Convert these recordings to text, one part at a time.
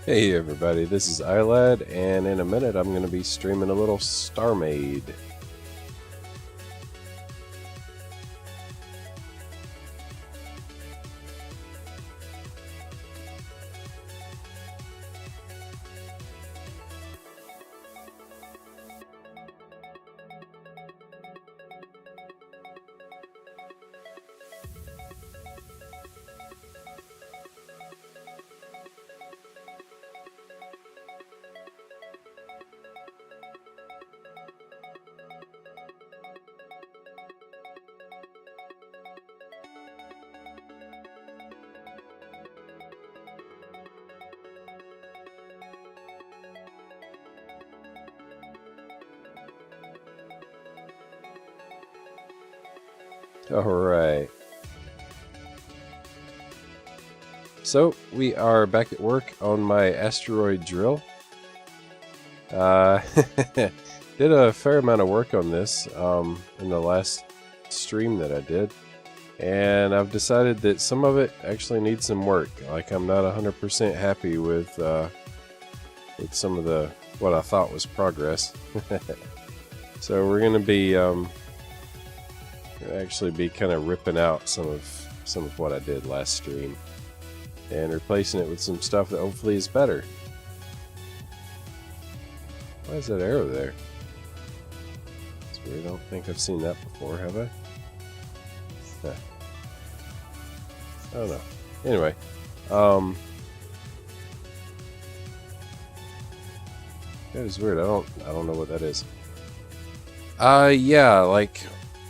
Hey everybody, this is Aylad, and in a minute I'm going to be streaming a little Starmade. Alright. So, we are back at work on my Asteroid Drill. Did a fair amount of work on this in the last stream that I did. And I've decided that some of it actually needs some work. Like, I'm not 100% happy with some of the what I thought was progress. So we're going to be actually be kind of ripping out some of what I did last stream and replacing it with some stuff that hopefully is better. Why is that arrow there? It's weird. I don't think I've seen that before, have I? Huh. I don't know. Anyway, that is weird. I don't know what that is. Yeah, like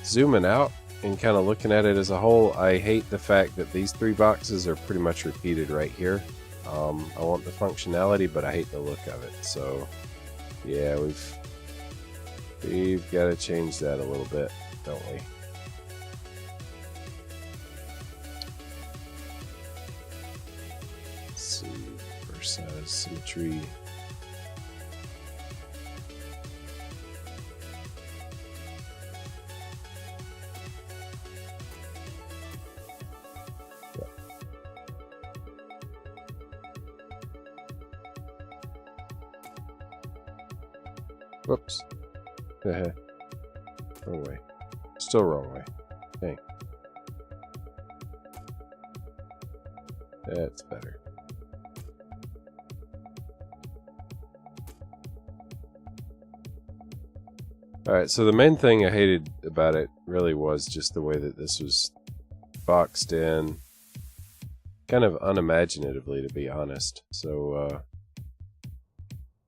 zooming out and kind of looking at it as a whole, I hate the fact that these three boxes are pretty much repeated right here. I want the functionality, but I hate the look of it. So, yeah, we've got to change that a little bit, don't we? Let's see, first size symmetry. Whoops. Wrong way. Still wrong way. Dang. That's better. Alright, so the main thing I hated about it really was just the way that this was boxed in. Kind of unimaginatively, to be honest. So,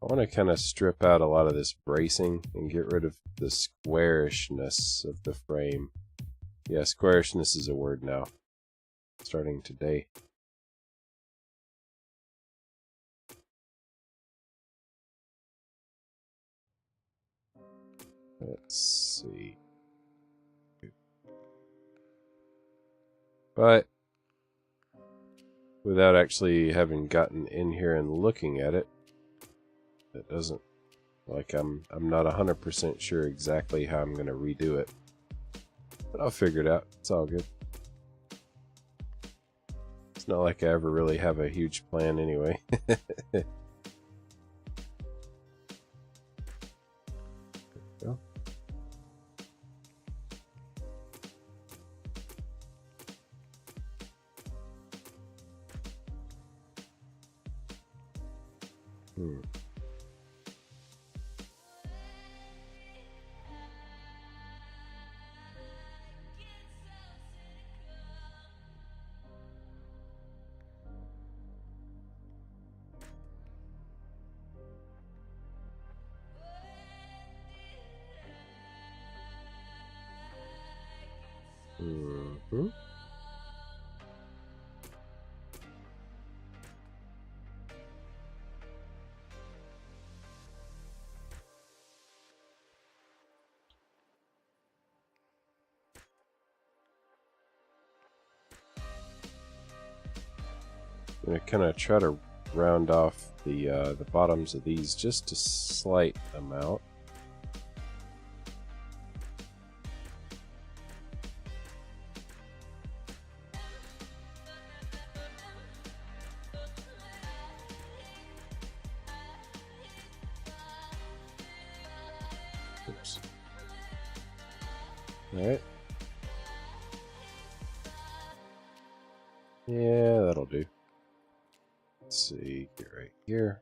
I want to kind of strip out a lot of this bracing and get rid of the squarishness of the frame. Yeah, squarishness is a word now, starting today. Let's see. But without actually having gotten in here and looking at it, it doesn't, like, I'm not 100% sure exactly how I'm going to redo it. But I'll figure it out. It's all good. It's not like I ever really have a huge plan anyway. There we go. Mm-hmm. I'm going to kind of try to round off the bottoms of these just a slight amount. Alright. Yeah, that'll do. Let's see, get right here.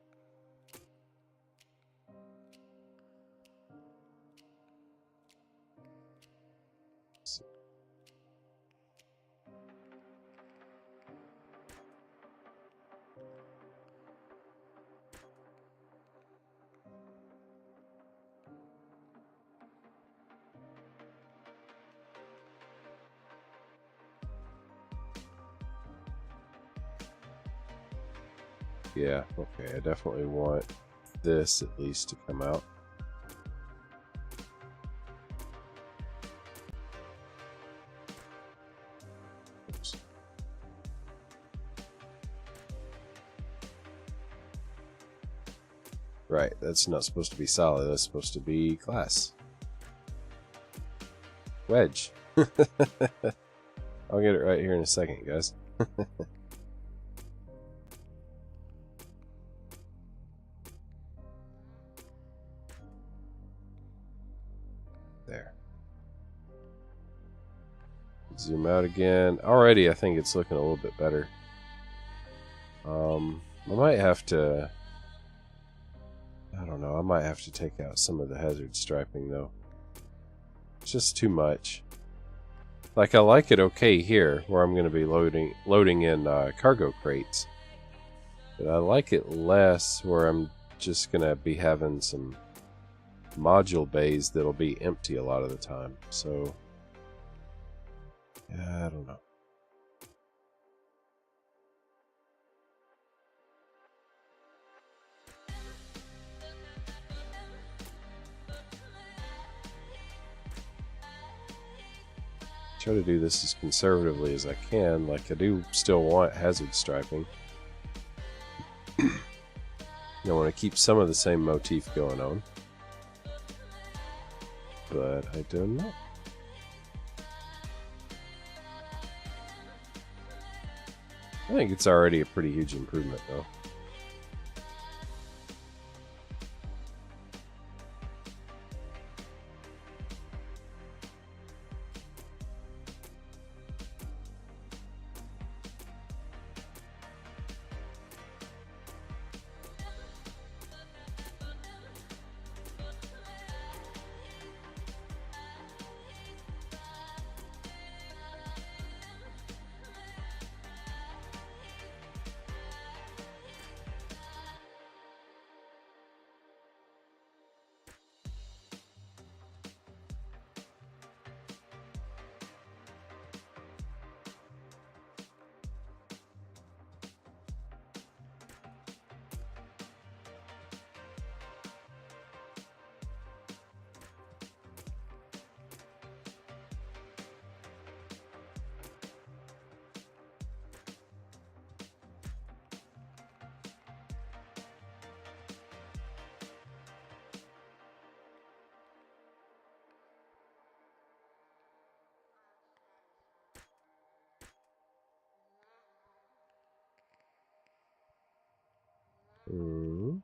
Yeah, okay, I definitely want this at least to come out. Oops. Right, that's not supposed to be solid, that's supposed to be glass. Wedge. I'll get it right here in a second, guys. There. Zoom out again. Already, I think it's looking a little bit better. I might have to... I don't know, I might have to take out some of the hazard striping, though. It's just too much. Like, I like it okay here, where I'm going to be loading in cargo crates. But I like it less where I'm just going to be having some module bays that'll be empty a lot of the time. So, yeah, I don't know. Try to do this as conservatively as I can. Like, I do still want hazard striping. I want to keep some of the same motif going on, but I don't know. I think it's already a pretty huge improvement, though. Mm.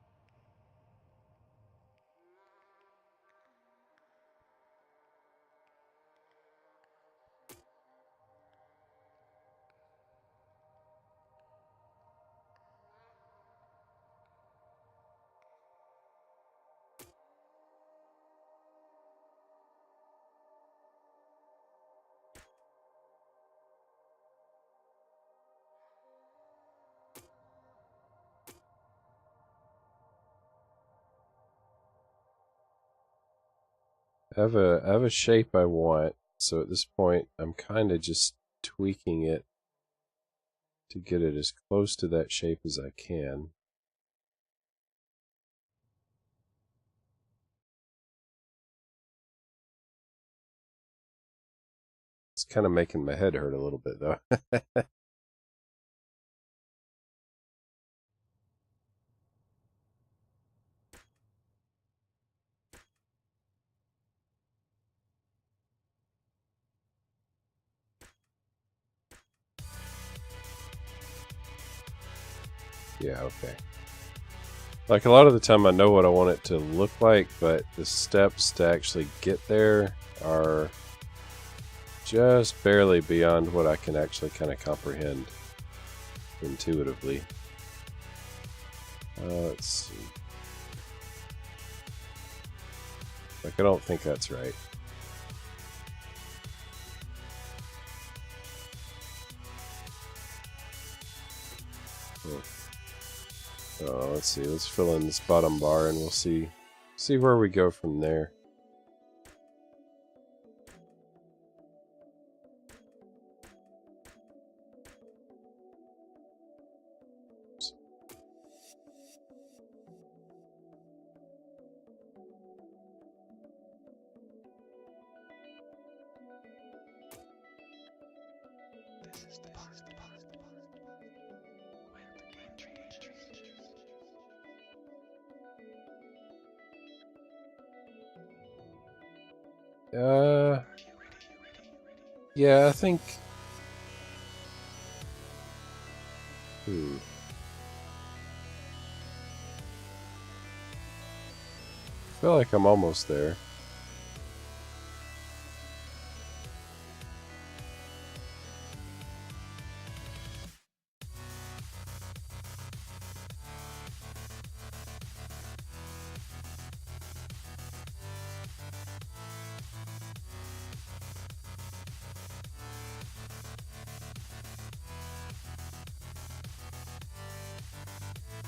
I have a shape I want, so at this point I'm kind of just tweaking it to get it as close to that shape as I can. It's kind of making my head hurt a little bit, though. Yeah, okay. Like, a lot of the time I know what I want it to look like, but the steps to actually get there are just barely beyond what I can actually kind of comprehend intuitively. Let's see. Like, I don't think that's right. Oh, let's see. Let's fill in this bottom bar, and we'll see where we go from there. Yeah, I think... I feel like I'm almost there.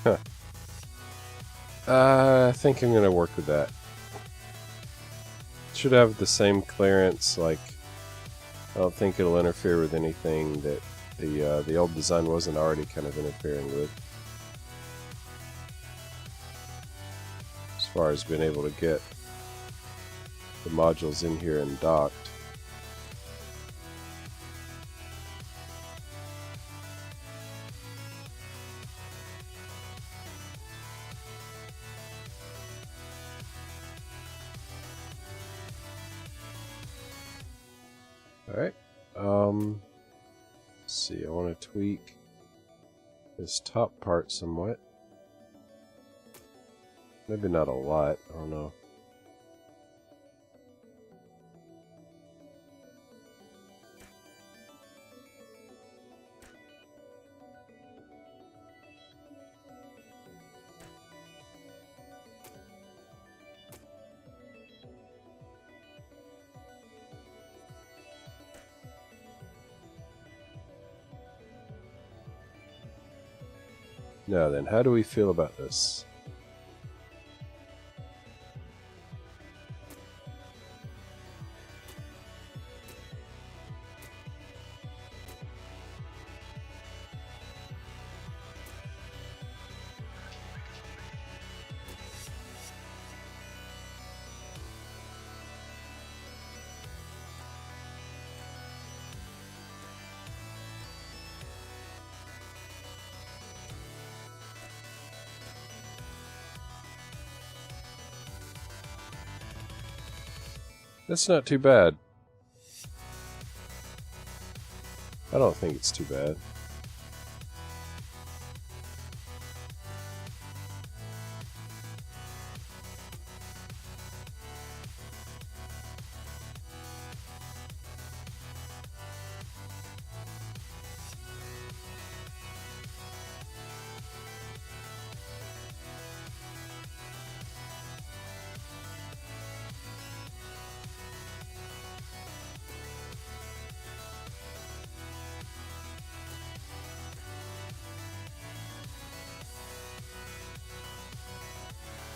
Huh. I think I'm gonna work with that. Should have the same clearance. Like, I don't think it'll interfere with anything that the old design wasn't already kind of interfering with, as far as being able to get the modules in here and docked. Alright, let's see, I want to tweak this top part somewhat. Maybe not a lot, I don't know. Now then, how do we feel about this? That's not too bad. I don't think it's too bad.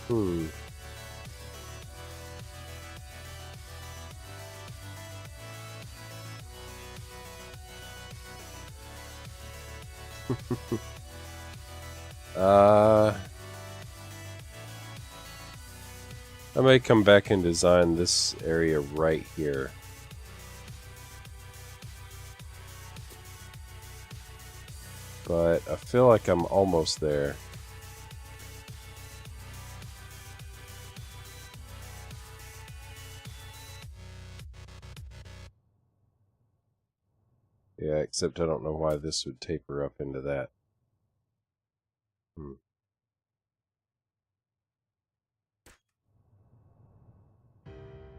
Hmm. I may come back and design this area right here. But I feel like I'm almost there. Yeah, except I don't know why this would taper up into that.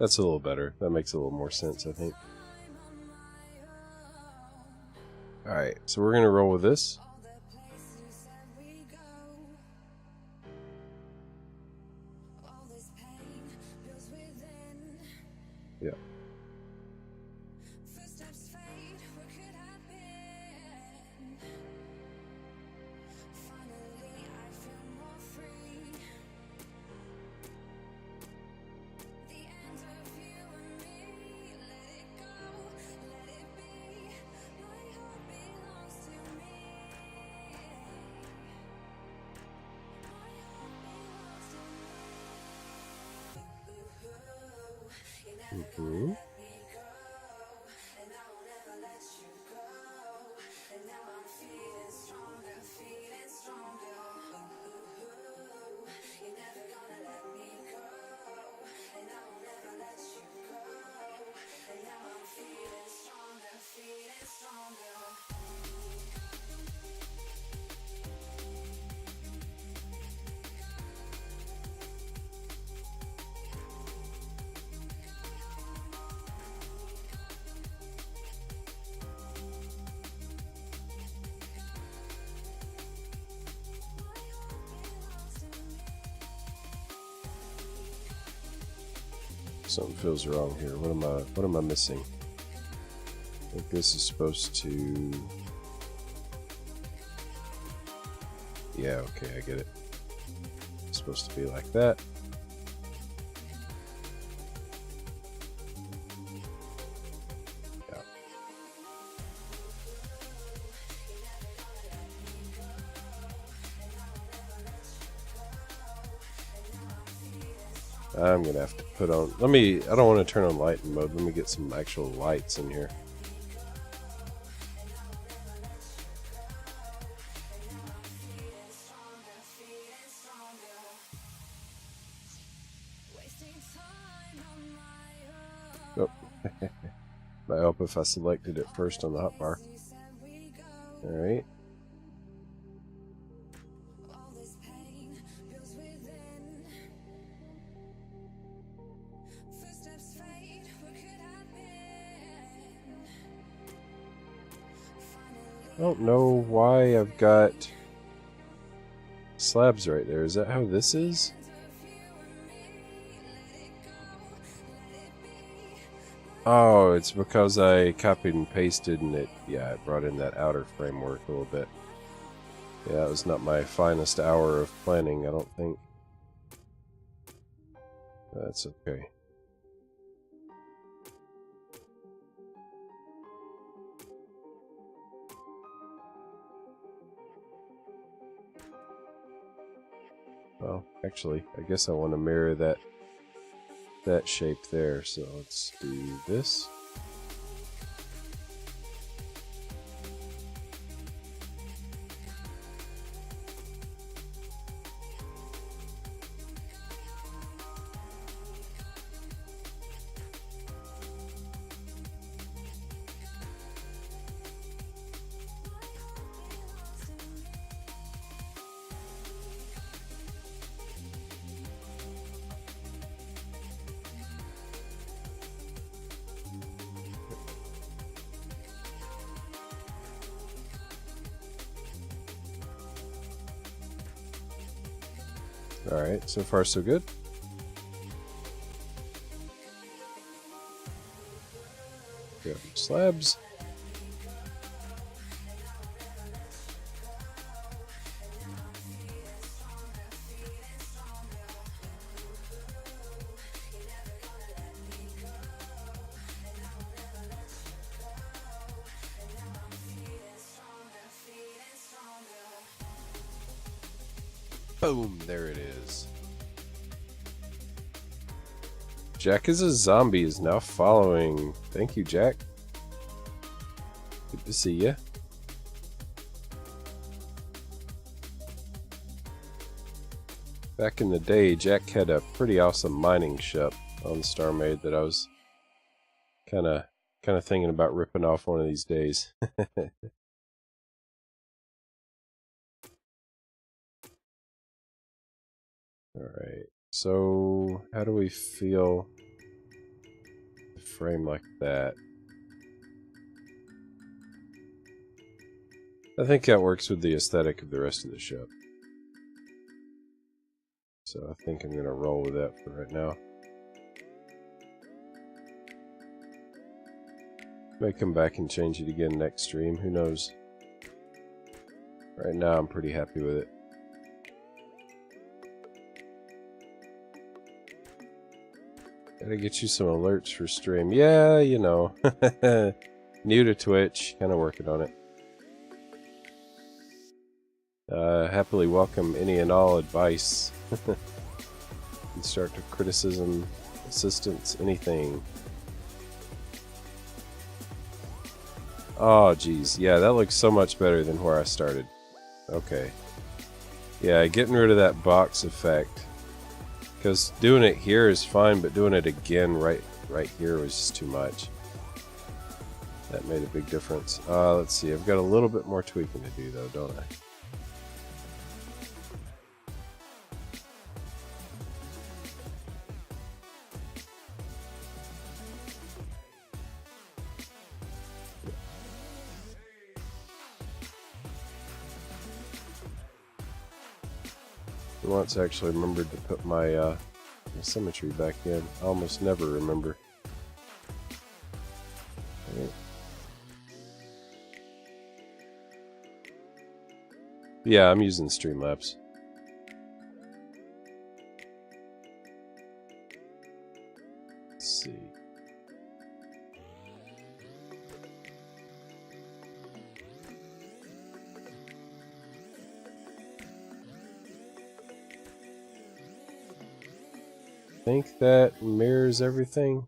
That's a little better. That makes a little more sense, I think. Alright, so we're going to roll with this. Yeah. Mm-hmm. Something feels wrong here. What am I missing? I think this is supposed to... Yeah, okay, I get it. It's supposed to be like that. Yeah. I'm gonna have to put on... I don't want to turn on lighting mode. Let me get some actual lights in here. Oh. Might help if I selected it first on the hotbar. Alright. I don't know why I've got slabs right there. Is that how this is? Oh, it's because I copied and pasted and it brought in that outer framework a little bit. Yeah, it was not my finest hour of planning, I don't think. That's okay. Well, actually, I guess I want to mirror that shape there, so let's do this. Alright, so far so good. Got slabs. Boom, there it is. Jack is a zombie is now following. Thank you, Jack. Good to see ya. Back in the day, Jack had a pretty awesome mining shop on Starmade that I was kind of thinking about ripping off one of these days. Alright, so how do we feel the frame like that? I think that works with the aesthetic of the rest of the ship. So I think I'm going to roll with that for right now. May come back and change it again next stream, who knows. Right now I'm pretty happy with it. Gotta get you some alerts for stream. Yeah, you know. New to Twitch, kind of working on it. Happily welcome any and all advice. Constructive criticism, assistance, anything. Oh, geez. Yeah, that looks so much better than where I started. Okay. Yeah, getting rid of that box effect. Because doing it here is fine, but doing it again right here was just too much. That made a big difference. Let's see. I've got a little bit more tweaking to do, though, don't I? Once I actually remembered to put my symmetry back in. I almost never remember. Right. Yeah, I'm using Streamlabs. Let's see. I think that mirrors everything.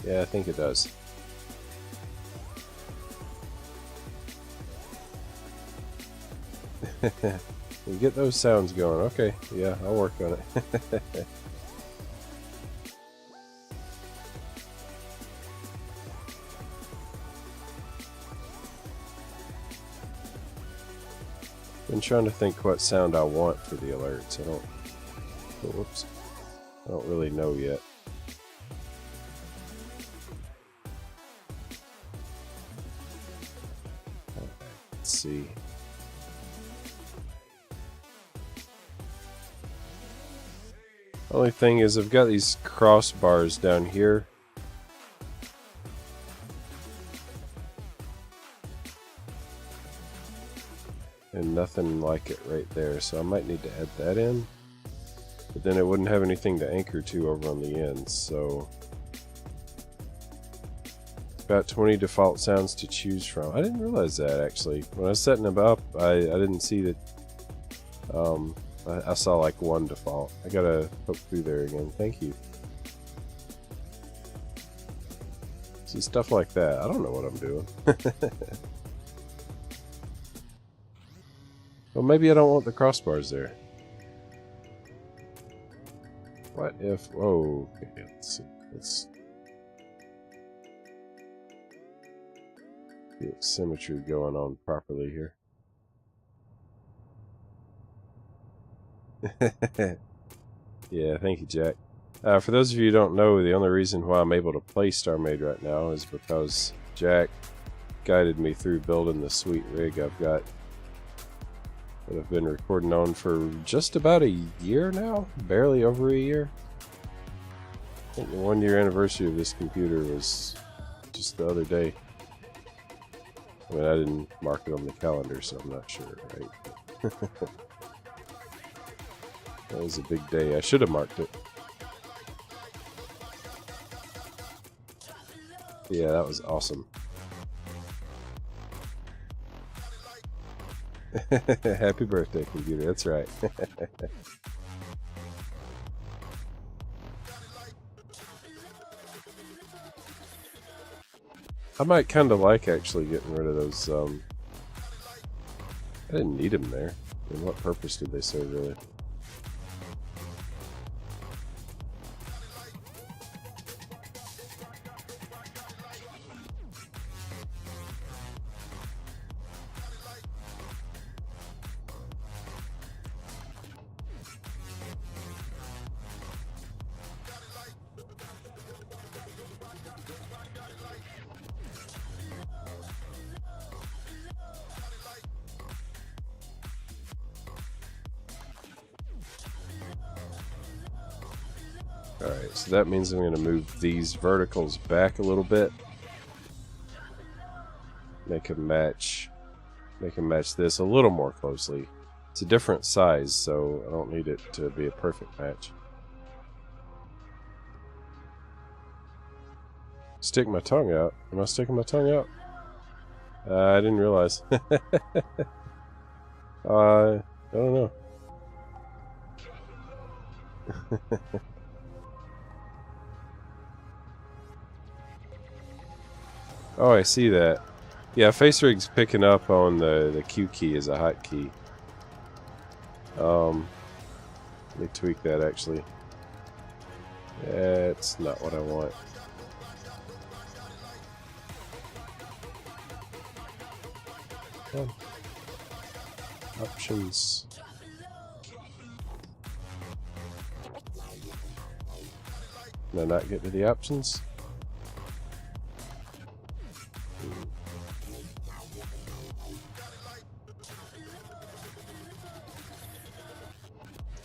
Yeah, I think it does. You get those sounds going. Okay, yeah, I'll work on it. Been trying to think what sound I want for the alerts. I don't. Oh, whoops. I don't really know yet. Let's see. Only thing is I've got these crossbars down here. And nothing like it right there, so I might need to add that in. But then it wouldn't have anything to anchor to over on the ends, so about 20 default sounds to choose from. I didn't realize that actually. When I was setting them up, I didn't see that. I saw like one default. I gotta hook through there again. Thank you. See, stuff like that. I don't know what I'm doing. Well, maybe I don't want the crossbars there. What if... Whoa. Okay, let's see. Let's get symmetry going on properly here. Yeah, thank you, Jack. For those of you who don't know, the only reason why I'm able to play Starmade right now is because Jack guided me through building the sweet rig I've got that I've been recording on for just about a year now, barely over a year. I think the 1-year anniversary of this computer was just the other day. I mean, I didn't mark it on the calendar, so I'm not sure, right? That was a big day. I should have marked it. Yeah, that was awesome. Happy birthday, computer. That's right. I might kind of like actually getting rid of those. I didn't need them there. I mean, what purpose did they serve, really? Alright, so that means I'm going to move these verticals back a little bit. Make them match this a little more closely. It's a different size, so I don't need it to be a perfect match. Stick my tongue out. Am I sticking my tongue out? I didn't realize. I don't know. Oh, I see that. Yeah, face rig's picking up on the Q key as a hotkey. Let me tweak that actually. That's not what I want. Oh. Options. Can I not get to the options?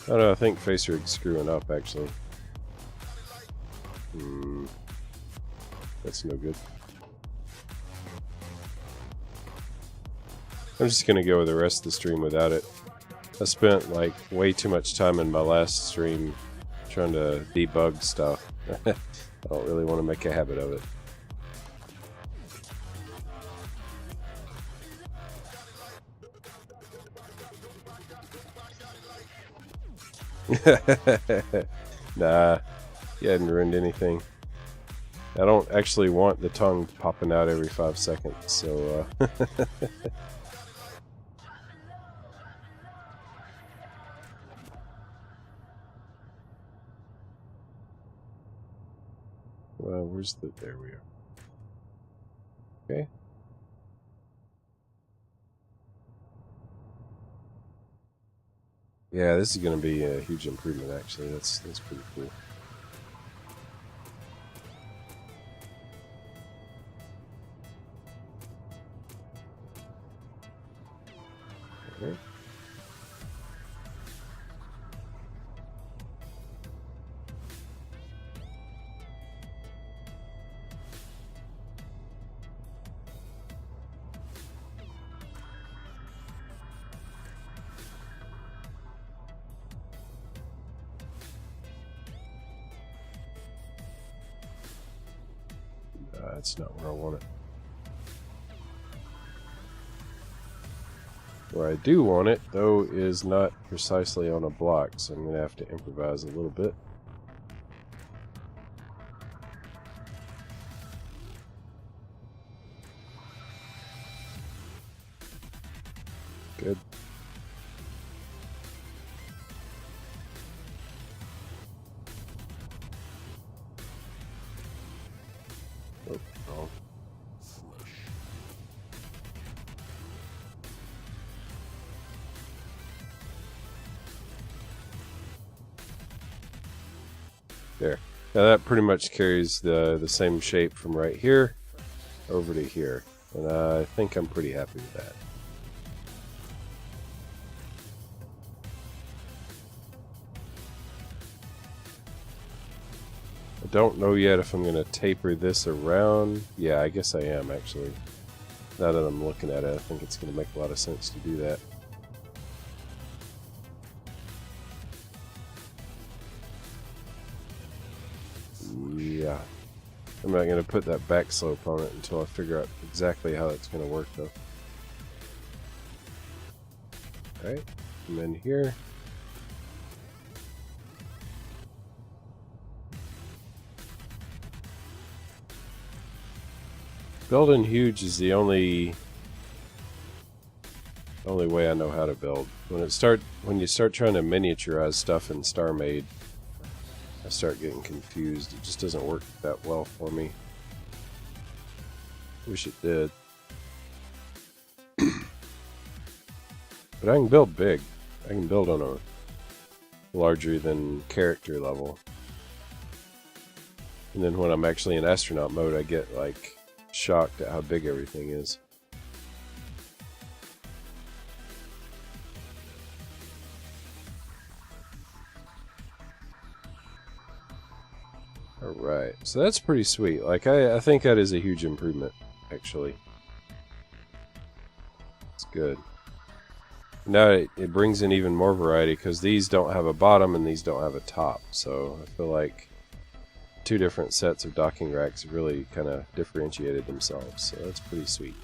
Oh no, I think face rig's screwing up actually. That's no good. I'm just gonna go with the rest of the stream without it. I spent like way too much time in my last stream trying to debug stuff. I don't really want to make a habit of it. Nah, you hadn't ruined anything. I don't actually want the tongue popping out every 5 seconds, so well, where's the... there we are. Okay. Yeah, this is going to be a huge improvement, actually. That's pretty cool. Okay. That's not where I want it. Where I do want it, though, is not precisely on a block, so I'm going to have to improvise a little bit. Good. Oh, wrong. There. Now that pretty much carries the same shape from right here over to here. And I think I'm pretty happy with that. I don't know yet if I'm going to taper this around. Yeah, I guess I am actually. Now that I'm looking at it, I think it's going to make a lot of sense to do that. Yeah. I'm not going to put that back slope on it until I figure out exactly how it's going to work though. Alright, and then here. Building huge is the only way I know how to build. When you start trying to miniaturize stuff in Starmade, I start getting confused. It just doesn't work that well for me. Wish it did. But I can build big. I can build on a larger than character level. And then when I'm actually in astronaut mode, I get like shocked at how big everything is. Alright, so that's pretty sweet. Like, I think that is a huge improvement, actually. It's good. Now it brings in even more variety, because these don't have a bottom and these don't have a top. So I feel like two different sets of docking racks have really kind of differentiated themselves. So that's pretty sweet.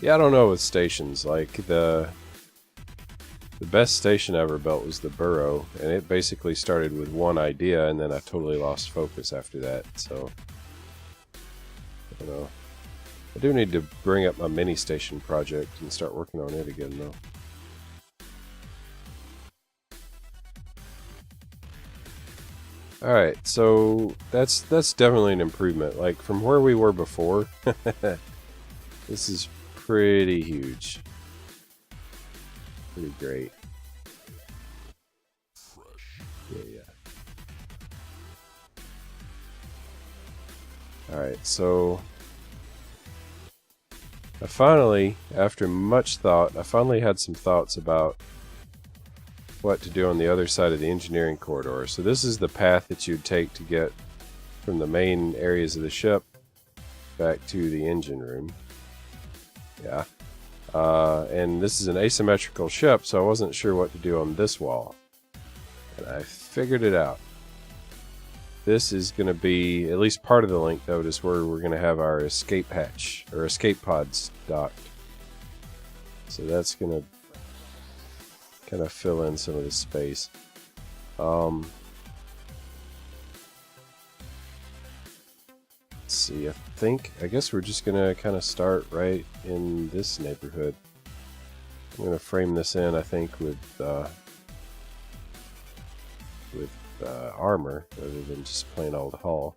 Yeah, I don't know with stations. Like, the best station I ever built was the Burrow, and it basically started with one idea, and then I totally lost focus after that. So I don't know. I do need to bring up my mini station project and start working on it again, though. Alright, so that's definitely an improvement. Like, from where we were before, this is pretty huge. Pretty great. Yeah. Alright, so I finally, after much thought, I finally had some thoughts about what to do on the other side of the engineering corridor. So this is the path that you'd take to get from the main areas of the ship back to the engine room. Yeah. And this is an asymmetrical ship, so I wasn't sure what to do on this wall. And I figured it out. This is going to be, at least part of the link node is where we're going to have our escape hatch, or escape pods docked. So that's going to kind of fill in some of the space. Let's see, I guess we're just going to kind of start right in this neighborhood. I'm going to frame this in, I think, with armor rather than just plain old hull.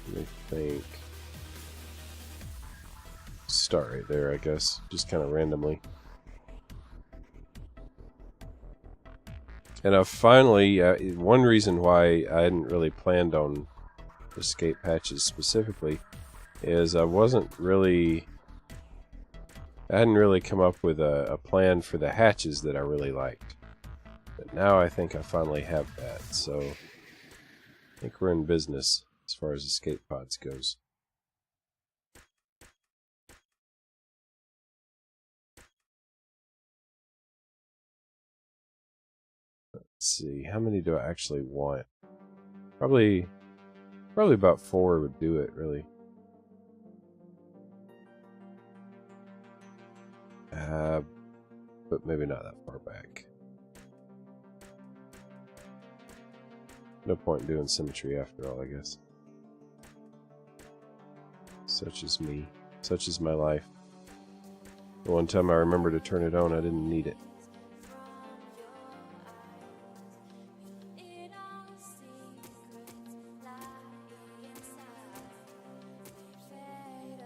Let me think. Start right there, I guess, just kind of randomly. And finally, one reason why I hadn't really planned on escape hatches specifically is I hadn't really come up with a plan for the hatches that I really liked. But now I think I finally have that, so I think we're in business as far as escape pods goes. Let's see, how many do I actually want? Probably about 4 would do it, really. But maybe not that far back. No point in doing symmetry after all, I guess. Such is me. Such is my life. The one time I remember to turn it on, I didn't need it.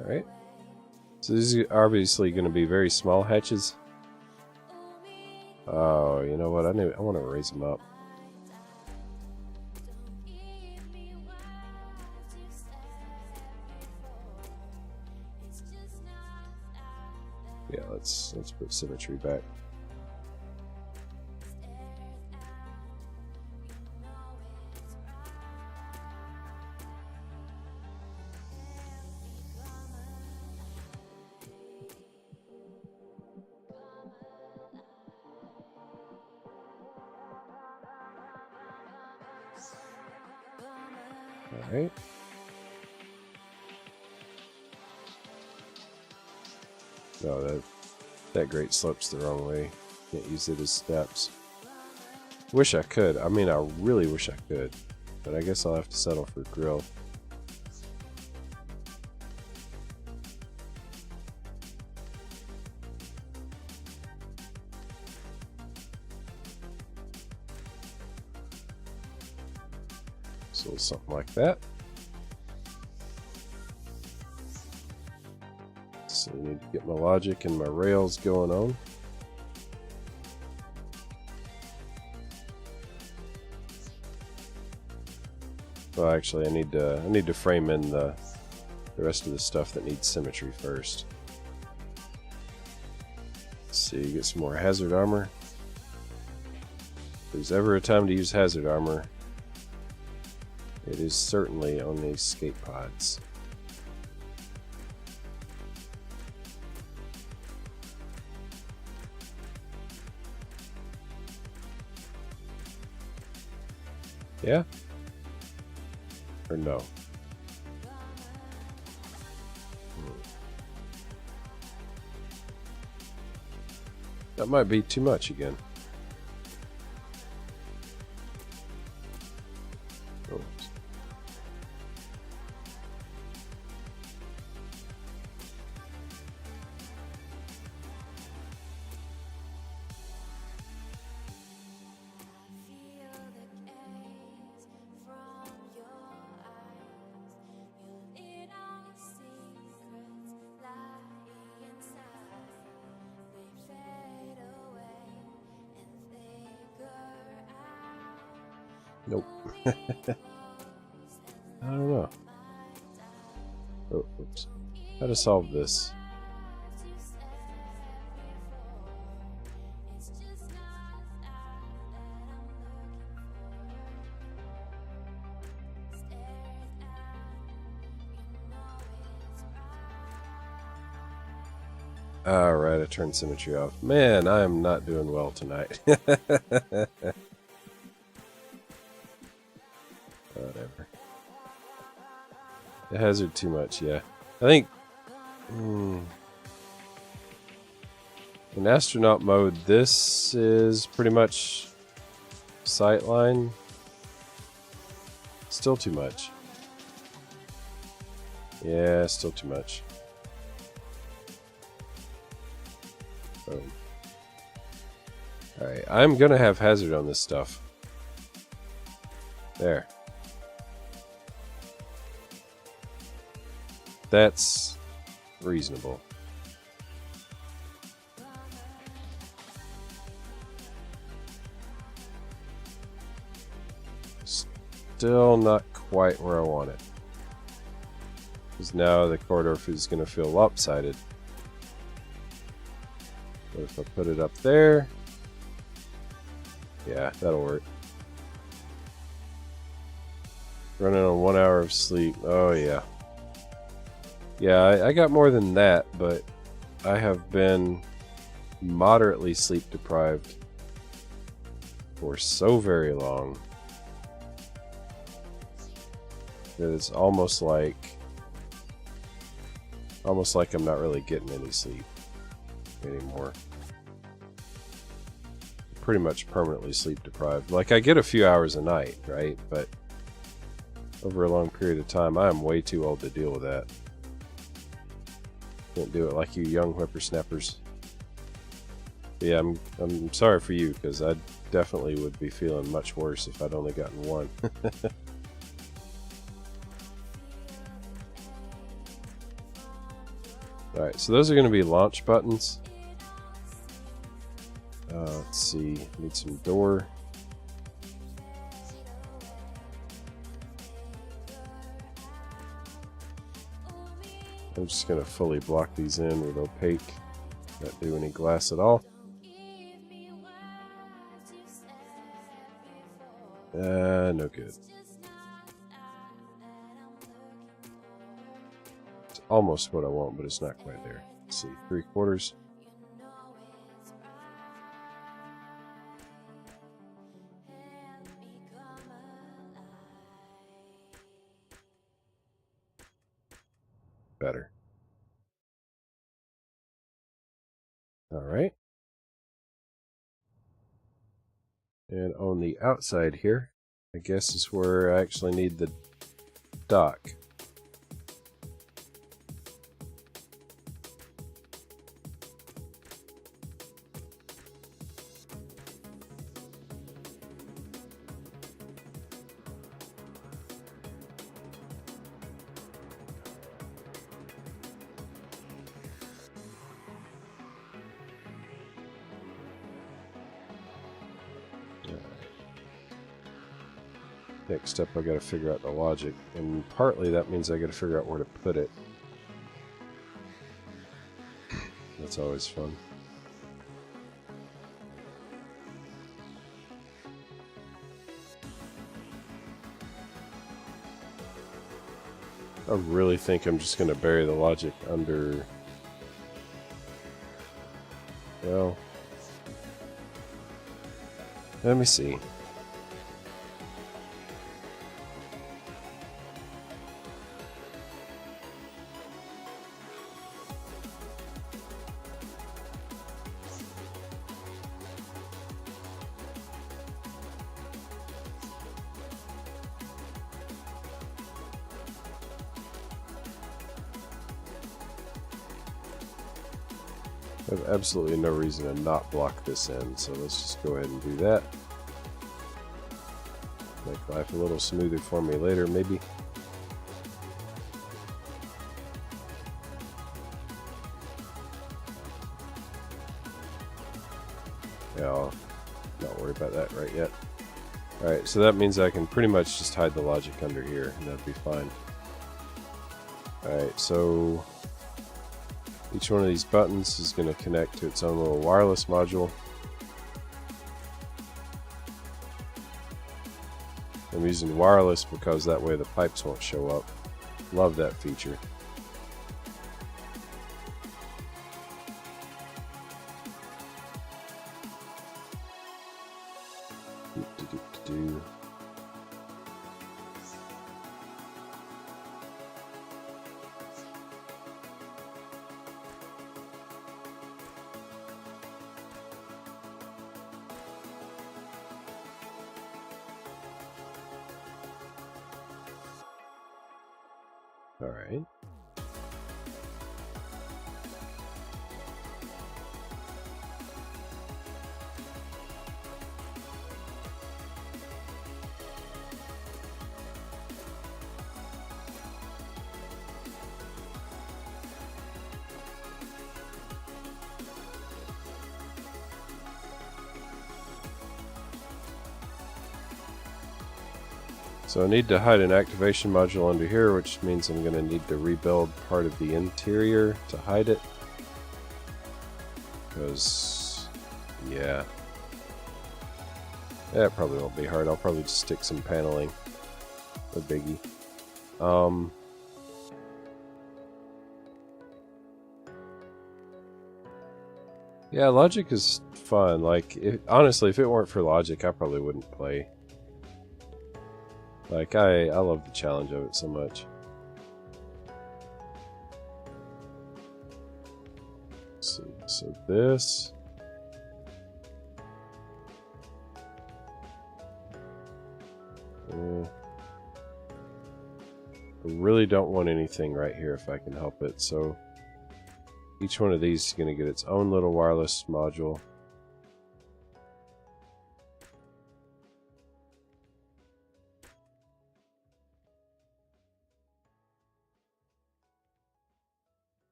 Alright. So these are obviously going to be very small hatches. Oh, you know what? I want to raise them up. Yeah, let's put symmetry back. All right. No, that grate slopes the wrong way. Can't use it as steps. Wish I could. I mean, I really wish I could. But I guess I'll have to settle for grill. So something like that. So I need to get my logic and my rails going on. Well, actually, I need to frame in the rest of the stuff that needs symmetry first. Let's see, get some more hazard armor. If there's ever a time to use hazard armor, it is certainly on these skate pods. Yeah? Or no? That might be too much again. Oh. Nope. I don't know. Oh, oops. How to solve this? Alright, I turned symmetry off. Man, I am not doing well tonight. Whatever. The hazard too much, yeah. I think in astronaut mode, this is pretty much sightline. Still too much. Yeah, still too much. Boom. Alright, I'm gonna have hazard on this stuff. There. That's reasonable. Still not quite where I want it. Because now the corridor is going to feel lopsided. But if I put it up there, yeah, that'll work. Running on 1 hour of sleep. Oh, yeah. Yeah, I got more than that, but I have been moderately sleep deprived for so very long that it's almost like I'm not really getting any sleep anymore. Pretty much permanently sleep deprived. Like, I get a few hours a night, right? But over a long period of time, I am way too old to deal with that. Can't do it like you young whippersnappers. But yeah, I'm sorry for you, because I definitely would be feeling much worse if I'd only gotten one. Alright, so those are going to be launch buttons. Let's see, need some door. I'm just going to fully block these in with opaque. Not do any glass at all. No good. It's almost what I want, but it's not quite there. Let's see, 3/4. Better. All right. And on the outside here, I guess is where I actually need the dock. Next up, I got to figure out the logic, and partly that means I got to figure out where to put it. That's always fun. I really think I'm just going to bury the logic under... Well... Let me see. I have absolutely no reason to not block this in, so let's just go ahead and do that. Make life a little smoother for me later, maybe. Yeah, I'll not worry about that right yet. Alright, so that means I can pretty much just hide the logic under here, and that'd be fine. Alright, so each one of these buttons is going to connect to its own little wireless module. I'm using wireless because that way the pipes won't show up. Love that feature. All right. So I need to hide an activation module under here, which means I'm going to need to rebuild part of the interior to hide it. Because, yeah. That probably won't be hard. I'll probably just stick some paneling. A biggie. Yeah, logic is fun. Like, honestly, if it weren't for logic, I probably wouldn't play. Like, I love the challenge of it so much. Let's see, so this... I really don't want anything right here if I can help it, so each one of these is going to get its own little wireless module.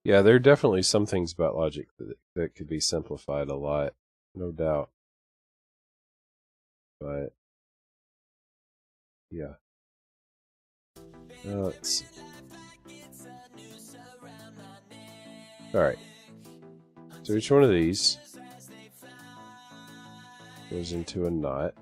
Yeah, there are definitely some things about logic that could be simplified a lot, no doubt. But, yeah. Let's see. Alright. So each one of these goes into a knot.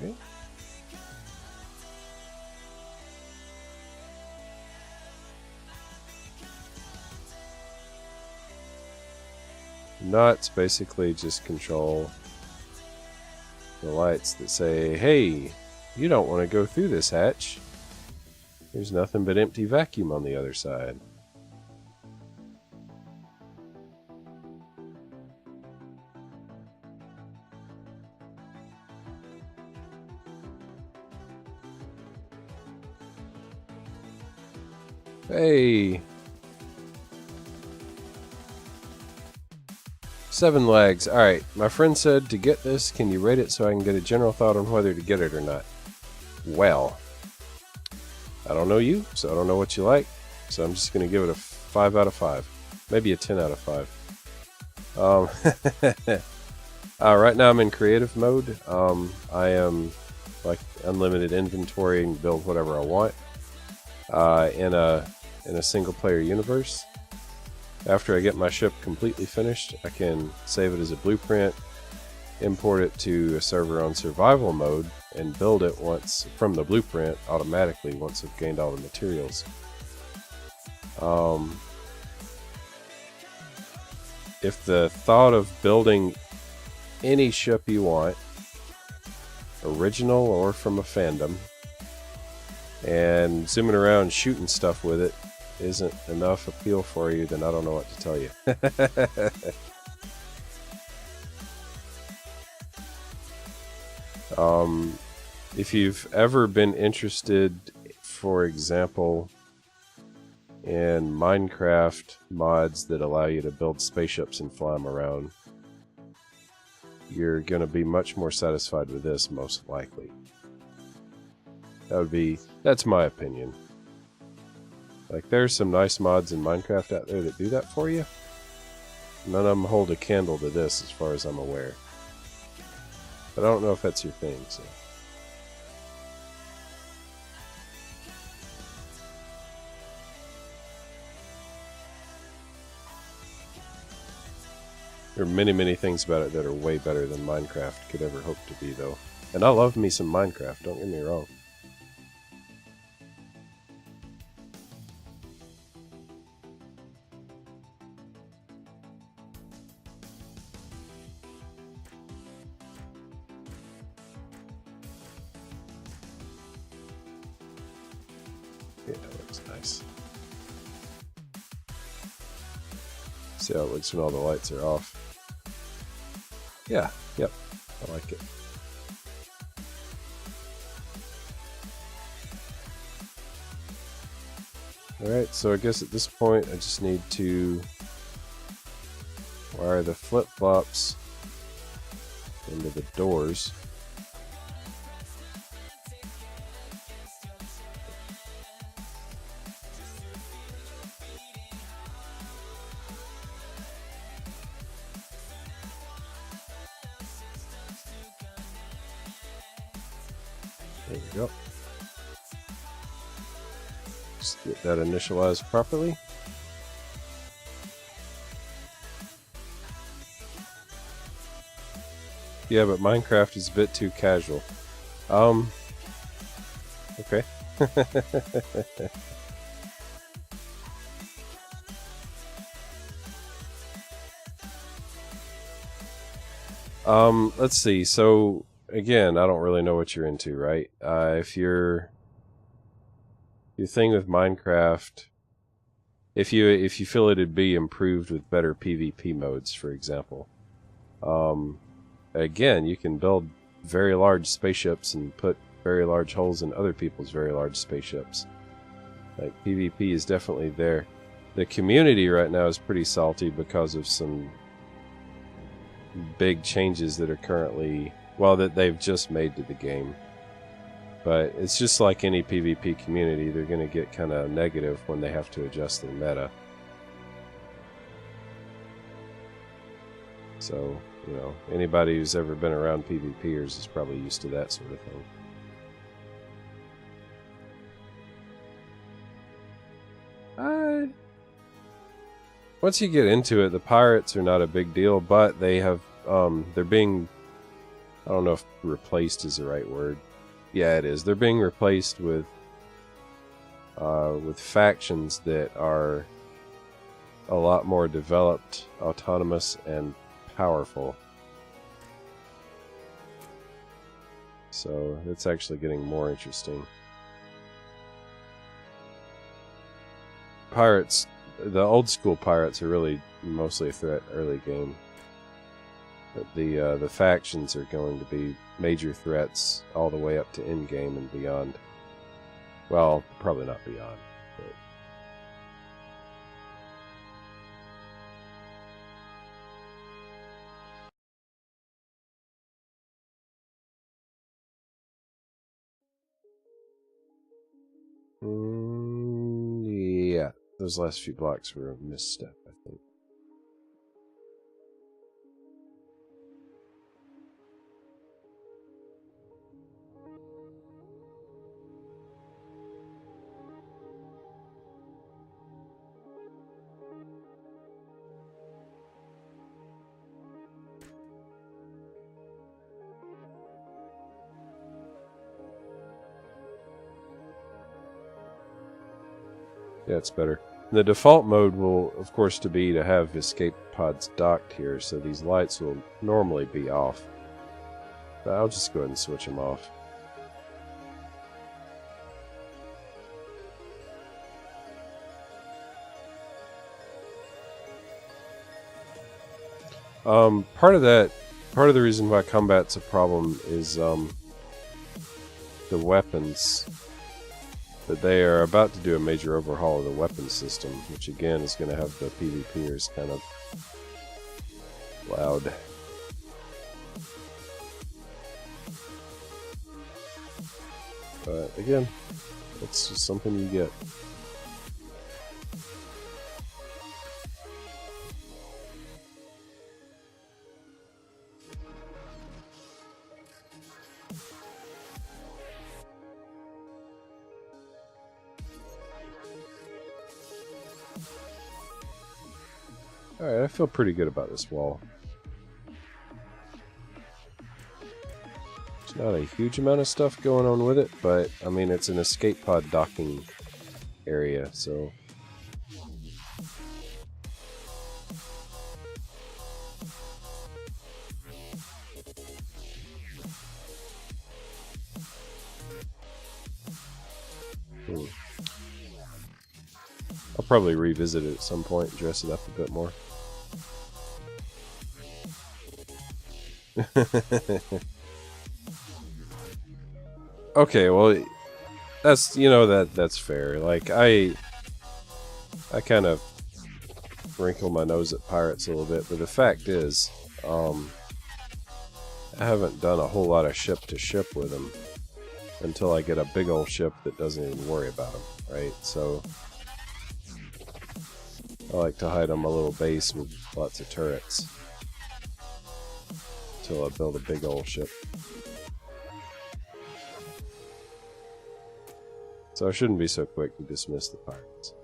Okay. Knots basically just control the lights that say, hey, you don't want to go through this hatch. There's nothing but empty vacuum on the other side. Hey! 7 legs. Alright, my friend said to get this, can you rate it so I can get a general thought on whether to get it or not? Well, I don't know you, so I don't know what you like, so I'm just going to give it a 5 out of 5. Maybe a 10 out of 5. Right now I'm in creative mode. I am like unlimited inventory and build whatever I want. In a in a single-player universe. After I get my ship completely finished, I can save it as a blueprint, import it to a server on survival mode, and build it once from the blueprint automatically once I've gained all the materials. If the thought of building any ship you want, original or from a fandom, and zooming around shooting stuff with it isn't enough appeal for you, then I don't know what to tell you. If you've ever been interested, for example, in Minecraft mods that allow you to build spaceships and fly them around, you're going to be much more satisfied with this, most likely. That's my opinion. Like, there's some nice mods in Minecraft out there that do that for you. None of them hold a candle to this, as far as I'm aware. But I don't know if that's your thing, so. There are many, many things about it that are way better than Minecraft could ever hope to be, though. And I love me some Minecraft, don't get me wrong. Yeah, that looks nice. See how it looks when all the lights are off. Yeah, yep, I like it. Alright, so I guess at this point I just need to wire the flip-flops into the doors. There we go. Just get that initialized properly. Yeah, but Minecraft is a bit too casual. Okay. Let's see. So, again, I don't really know what you're into, right? If your thing with Minecraft, if you feel it'd be improved with better PvP modes, for example, again, you can build very large spaceships and put very large holes in other people's very large spaceships. Like, PvP is definitely there. The community right now is pretty salty because of some big changes that are currently, well, that they've just made to the game. But it's just like any PvP community, they're going to get kind of negative when they have to adjust their meta. So, you know, anybody who's ever been around PvPers is probably used to that sort of thing. Once you get into it, the pirates are not a big deal, but they have, they're being, I don't know if replaced is the right word. Yeah, it is. They're being replaced with factions that are a lot more developed, autonomous, and powerful. So it's actually getting more interesting. Pirates, the old school pirates are really mostly a threat early game. But the factions are going to be major threats all the way up to end game and beyond. Well, probably not beyond. But. Yeah, those last few blocks were a misstep, I think. Yeah, it's better. The default mode will, of course, be to have escape pods docked here, so these lights will normally be off. But I'll just go ahead and switch them off. Part of the reason why combat's a problem is the weapons. But they are about to do a major overhaul of the weapons system, which again is going to have the PvPers kind of loud. But again, it's just something you get. Alright, I feel pretty good about this wall. There's not a huge amount of stuff going on with it, but I mean, it's an escape pod docking area, so. I'll probably revisit it at some point and dress it up a bit more. Okay, well, that's, you know, that's fair. Like, I kind of wrinkle my nose at pirates a little bit, but the fact is, I haven't done a whole lot of ship to ship with them until I get a big old ship that doesn't even worry about them, right? So I like to hide on my little base with lots of turrets until I build a big old ship. So I shouldn't be so quick to dismiss the pirates.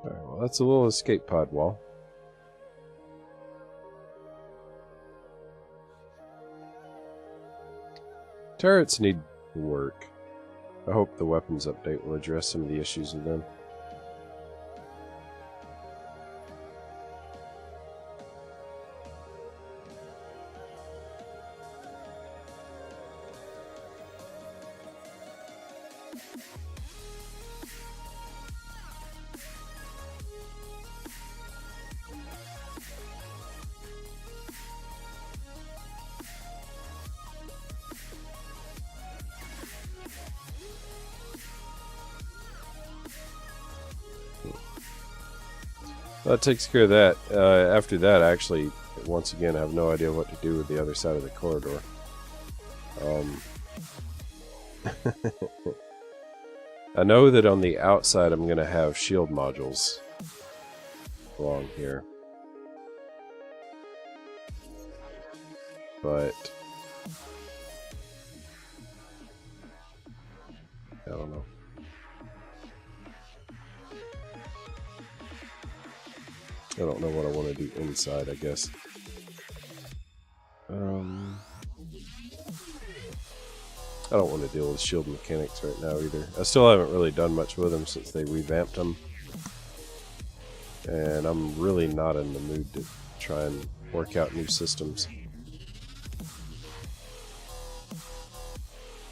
Alright, well, that's a little escape pod wall. Turrets need work. I hope the weapons update will address some of the issues with them. That takes care of that. After that, actually, once again, I have no idea what to do with the other side of the corridor. I know that on the outside I'm going to have shield modules along here. But I don't know. I don't know what I want to do inside, I guess. I don't want to deal with shield mechanics right now either. I still haven't really done much with them since they revamped them. And I'm really not in the mood to try and work out new systems.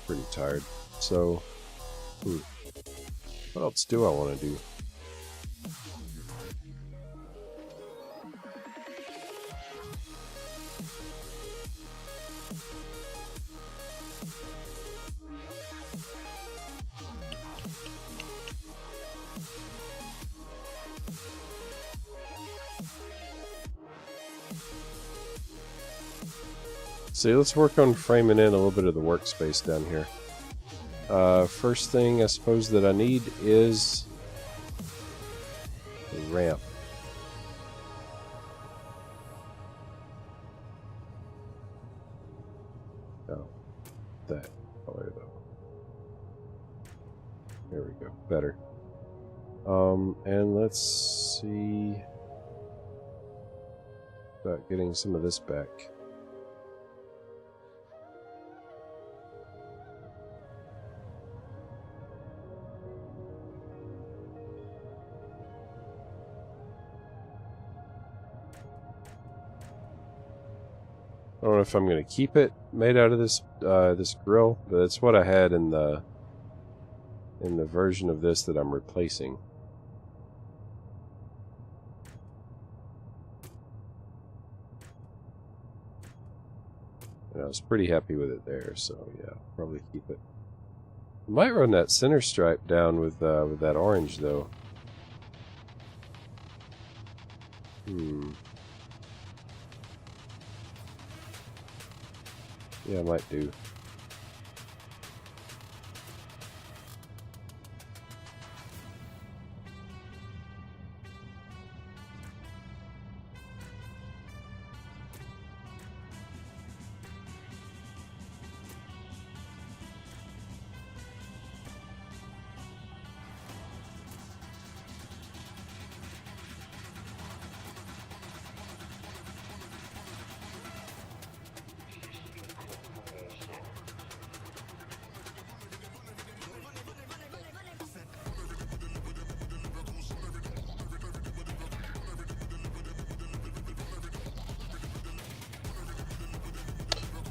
Pretty tired. So, what else do I want to do? See, let's work on framing in a little bit of the workspace down here. First thing I suppose that I need is a ramp. Oh, that color though. There we go, better. And let's see. about getting some of this back. I don't know if I'm going to keep it made out of this this grill, but it's what I had in the version of this that I'm replacing. And I was pretty happy with it there, so yeah, I'll probably keep it. I might run that center stripe down with that orange though. Yeah, I might do.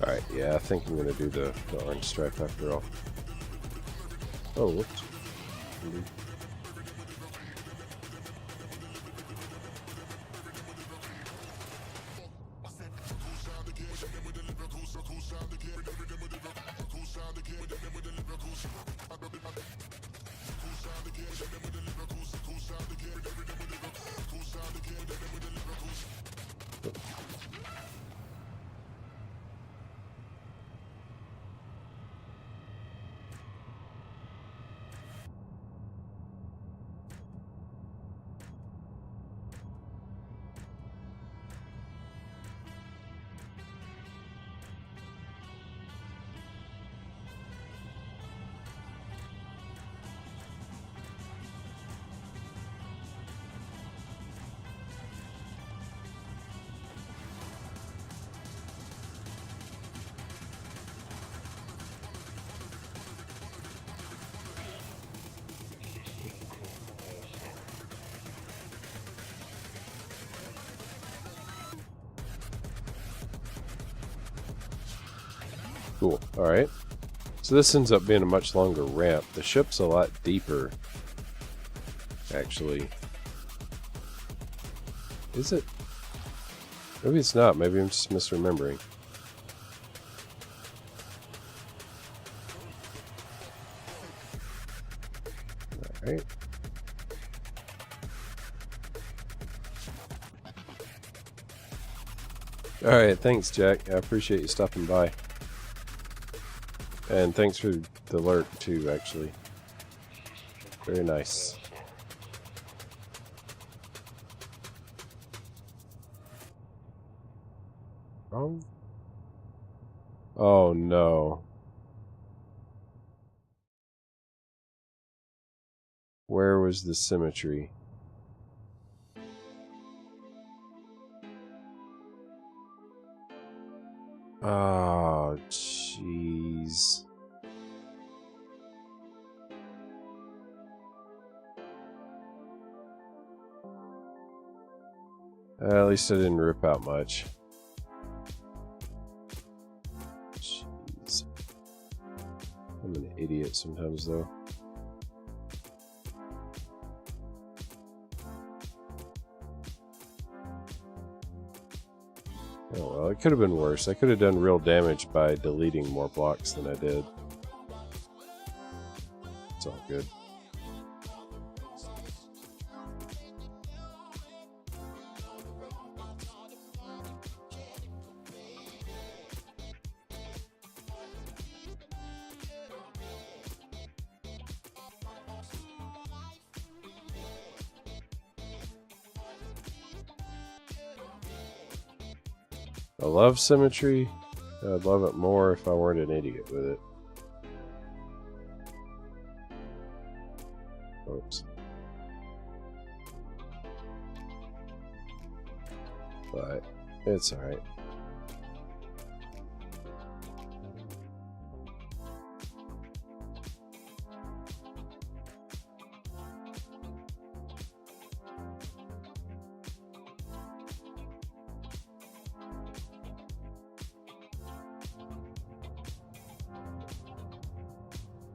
Alright, yeah, I think I'm going to do the orange stripe after all. Oh, whoops. Cool. Alright. So this ends up being a much longer ramp. The ship's a lot deeper, actually. Is it? Maybe it's not. Maybe I'm just misremembering. Alright. Alright, thanks, Jack. I appreciate you stopping by. And thanks for the alert, too, actually. Very nice. Wrong? Oh, no. Where was the symmetry? Oh, jeez. At least I didn't rip out much. Jeez. I'm an idiot sometimes, though. Oh well, it could have been worse. I could have done real damage by deleting more blocks than I did. It's all good. I love symmetry. I'd love it more if I weren't an idiot with it. Oops. But It's alright.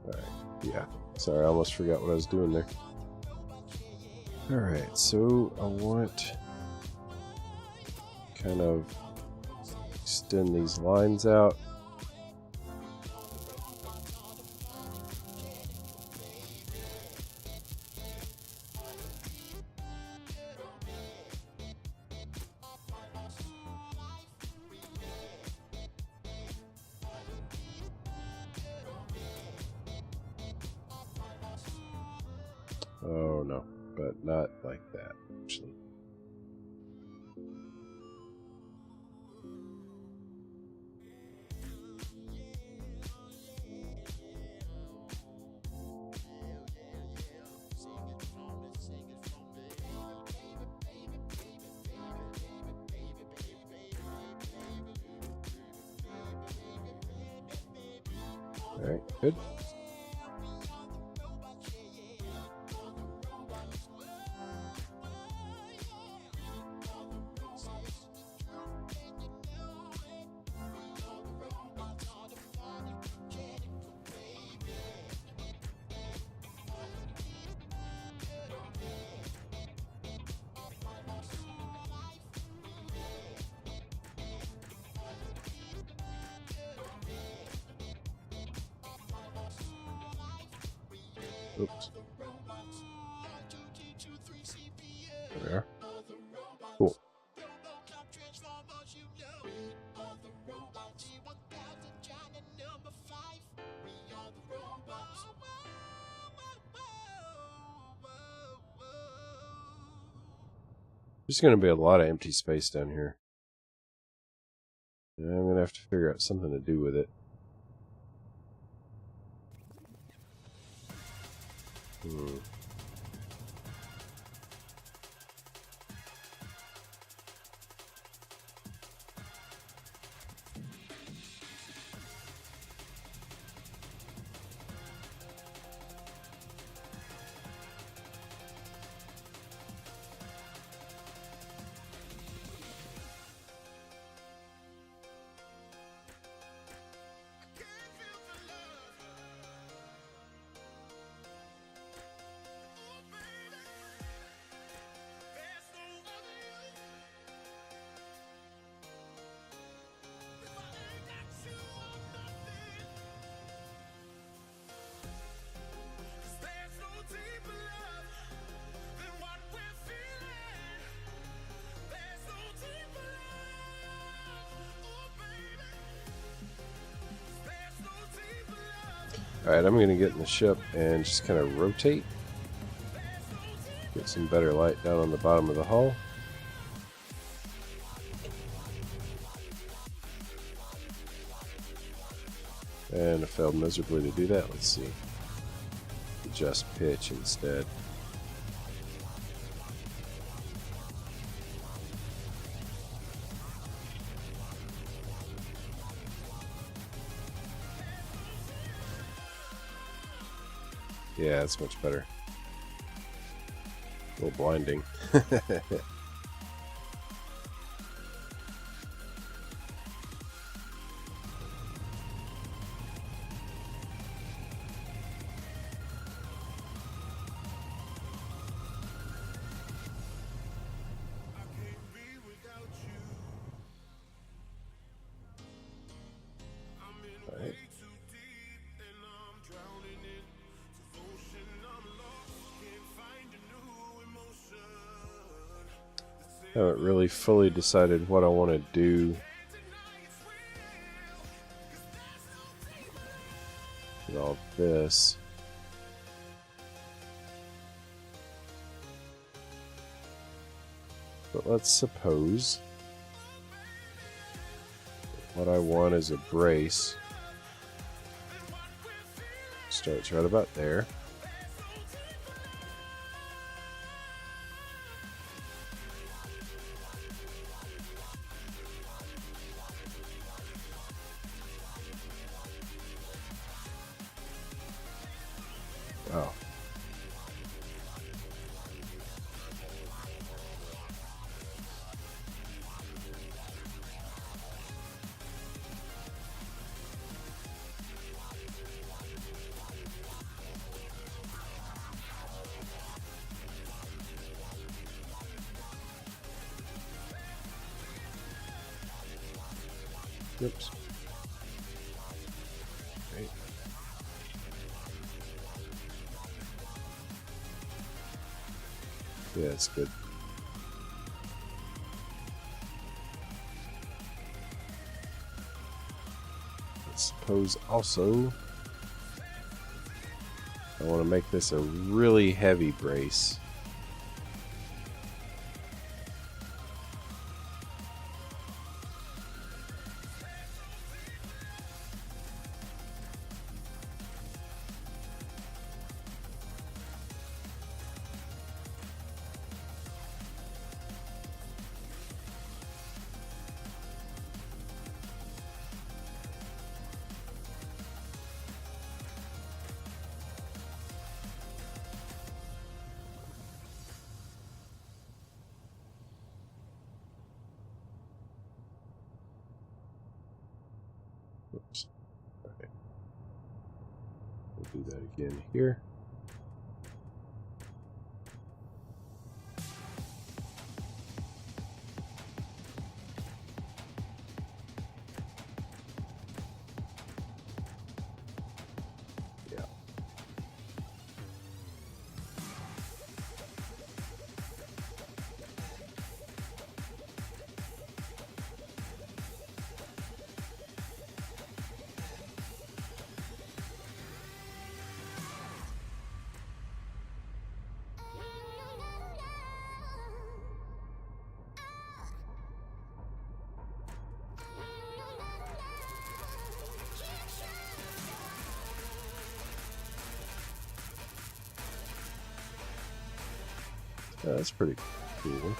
Alright, yeah. Sorry, I almost forgot what I was doing there. Alright, so I want kind of extend these lines out. Oh no, but not like that, actually. Alright, good. Oops. There we are. Cool. There's going to be a lot of empty space down here. And I'm going to have to figure out something to do with it. Alright, I'm going to get in the ship and just kind of rotate. Get some better light down on the bottom of the hull. And I failed miserably to do that. Let's see. Adjust pitch instead. Yeah, that's much better. A little blinding. Alright. I haven't really fully decided what I want to do with all this. But let's suppose what I want is a brace. Starts right about there. Oops. Right. Yeah, it's good. I suppose also I want to make this a really heavy brace. Oops. Okay. We'll do that again here. That's pretty cool.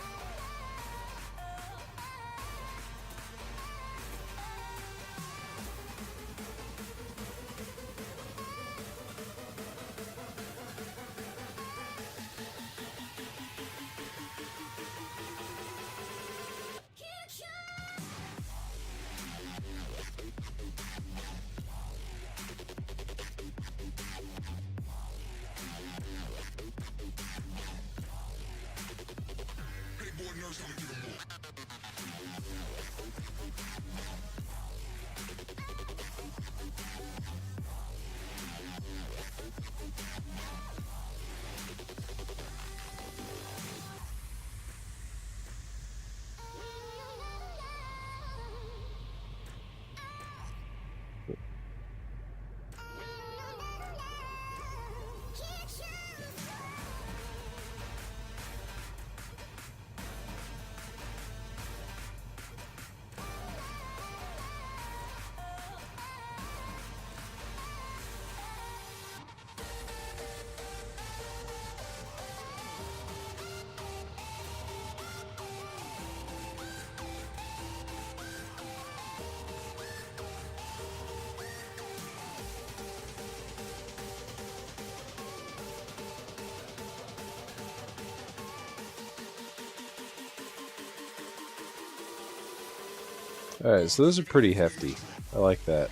Alright, so those are pretty hefty. I like that.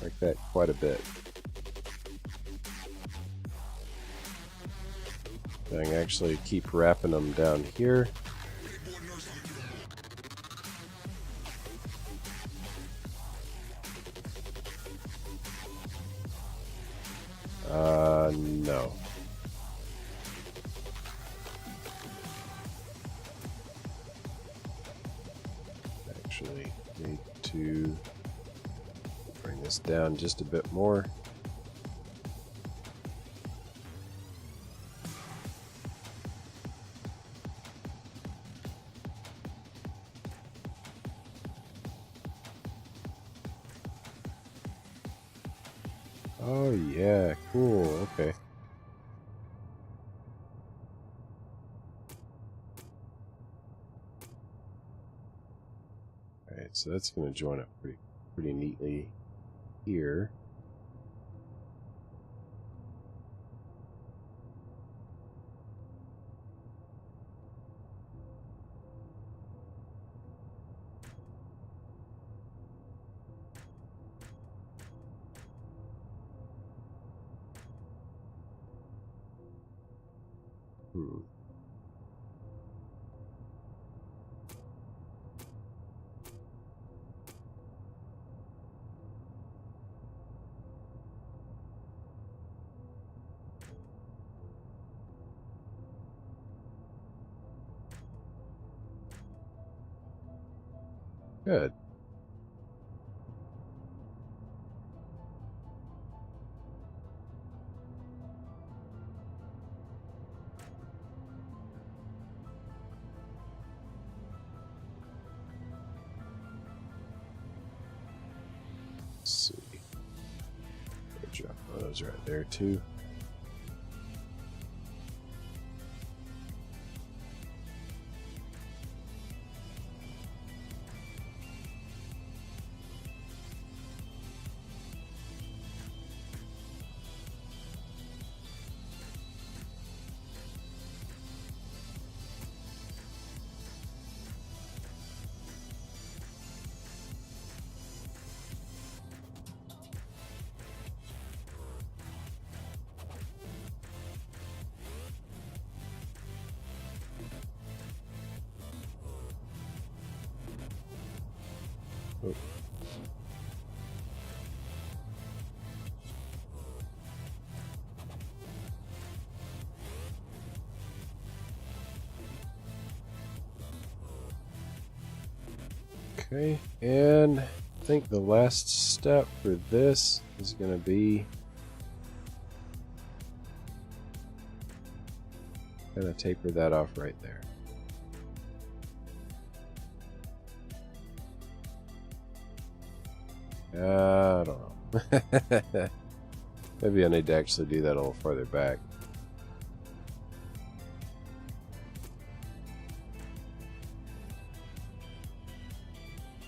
I like that quite a bit. I can actually keep wrapping them down here. No. Actually need to bring this down just a bit more. Oh yeah, cool, okay. Alright, so that's going to join up pretty neatly here. Good. Let's see. I'll drop one of those right there too. Oh. Okay, and I think the last step for this is going to be kind of taper that off right there. I don't know. Maybe I need to actually do that a little farther back.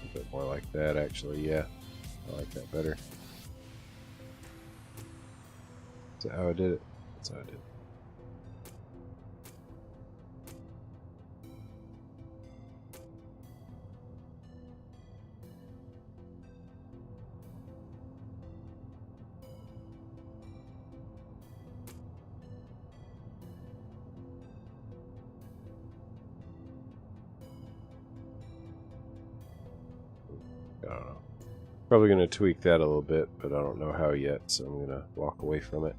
A bit more like that, actually. Yeah, I like that better. Is that how I did it? That's how I did it. I don't know. Probably going to tweak that a little bit, but I don't know how yet, so I'm going to walk away from it.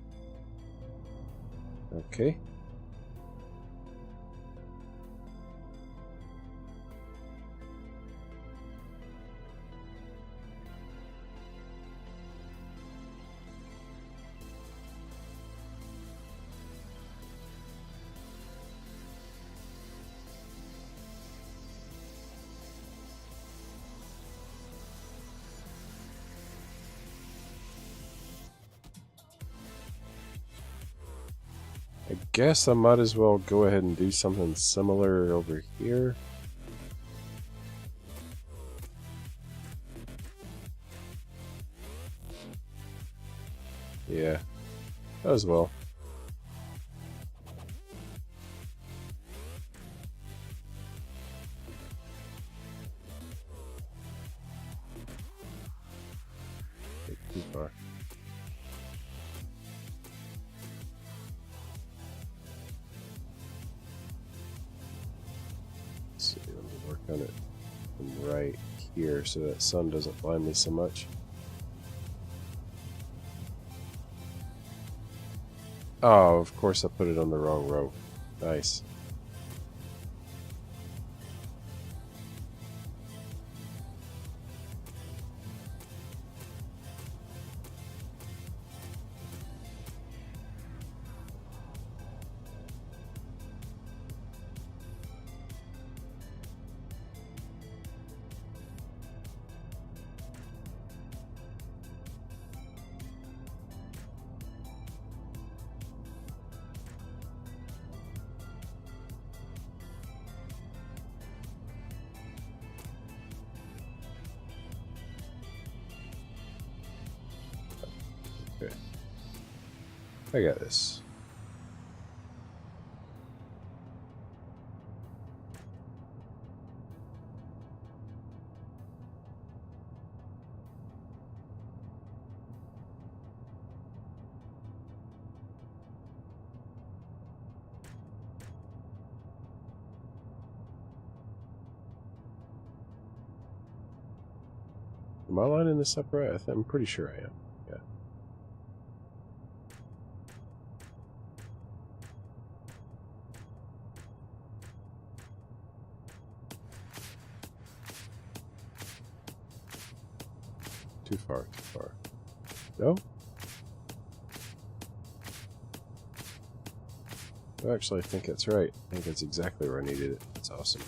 Okay. I guess I might as well go ahead and do something similar over here. Yeah, as well. Too far. Let's see, let me work on it from right here so that sun doesn't blind me so much. Oh, of course I put it on the wrong row. Nice. Okay. I got this. Am I lining this up right? I'm pretty sure I am. Yeah. Too far, too far. No? Actually, I think that's right. I think that's exactly where I needed it. That's awesome.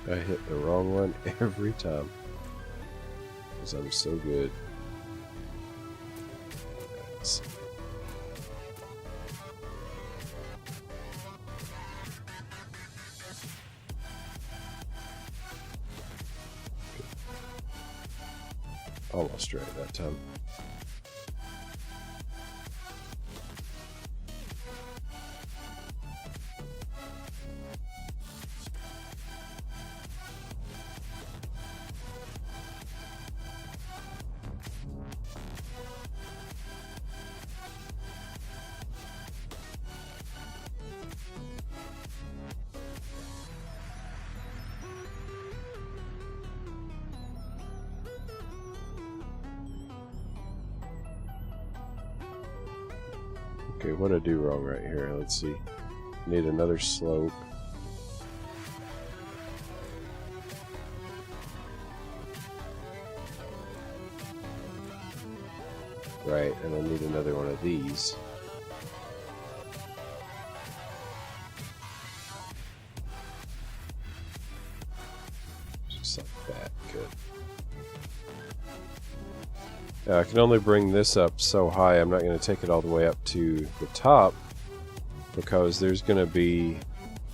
I hit the wrong one every time. Because I'm so good. Let's see. Almost right that time. Okay, what did I do wrong right here? Let's see. Need another slope. Right, and I need another one of these. Just like that, good. I can only bring this up so high. I'm not going to take it all the way up to the top because there's going to be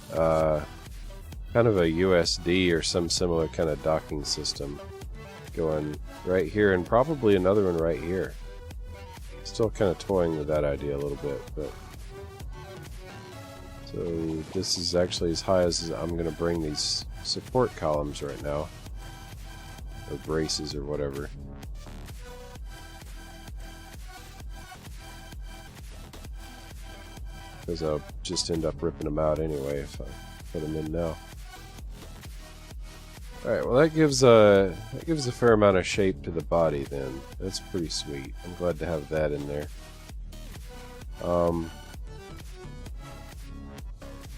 kind of a USD or some similar kind of docking system going right here and probably another one right here. Still kind of toying with that idea a little bit, but so this is actually as high as I'm going to bring these support columns right now, or braces or whatever. Because I'll just end up ripping them out anyway if I put them in now. Alright, well that gives a fair amount of shape to the body then. That's pretty sweet. I'm glad to have that in there.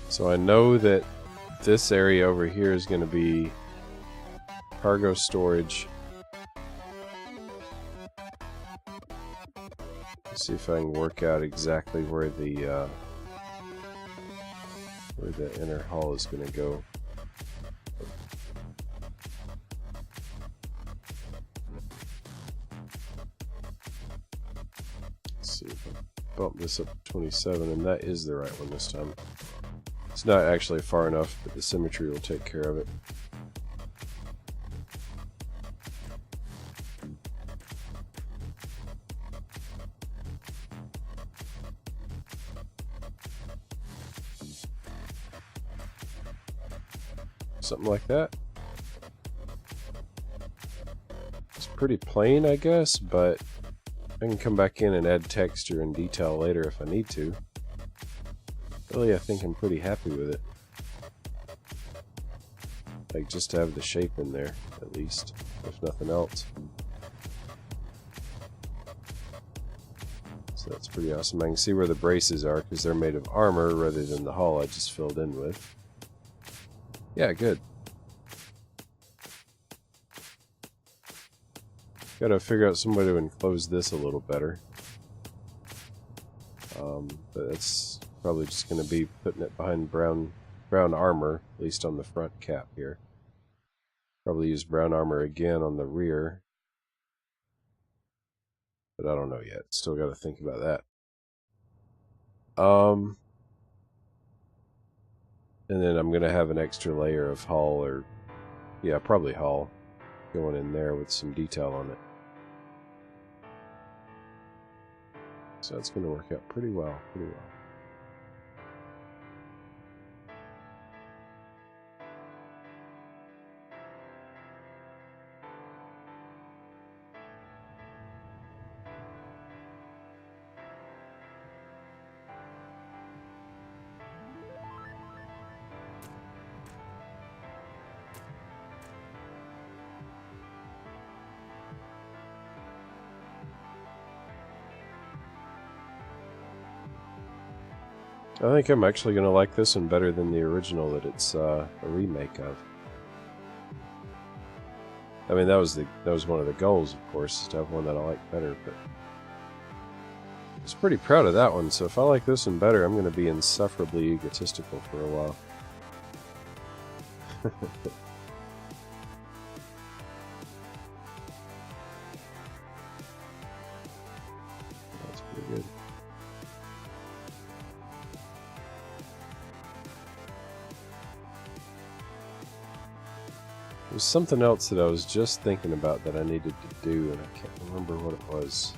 So I know that this area over here is going to be cargo storage. Let's see if I can work out exactly where the inner hull is going to go. Let's see if I bump this up to 27, and that is the right one this time. It's not actually far enough, but the symmetry will take care of it. Something like that. It's pretty plain, I guess, but I can come back in and add texture and detail later if I need to. Really, I think I'm pretty happy with it. Like, just to have the shape in there, at least, if nothing else. So that's pretty awesome. I can see where the braces are, because they're made of armor rather than the hull I just filled in with. Yeah, good. Gotta figure out some way to enclose this a little better. But it's probably just going to be putting it behind brown armor, at least on the front cap here. Probably use brown armor again on the rear. But I don't know yet. Still got to think about that. And then I'm going to have an extra layer of hull, or yeah, probably hull, going in there with some detail on it. So it's going to work out pretty well, I think I'm actually going to like this one better than the original that it's a remake of. I mean, that was one of the goals, of course, is to have one that I like better, but I was pretty proud of that one, so if I like this one better, I'm going to be insufferably egotistical for a while. That's pretty good. There's something else that I was just thinking about that I needed to do, and I can't remember what it was.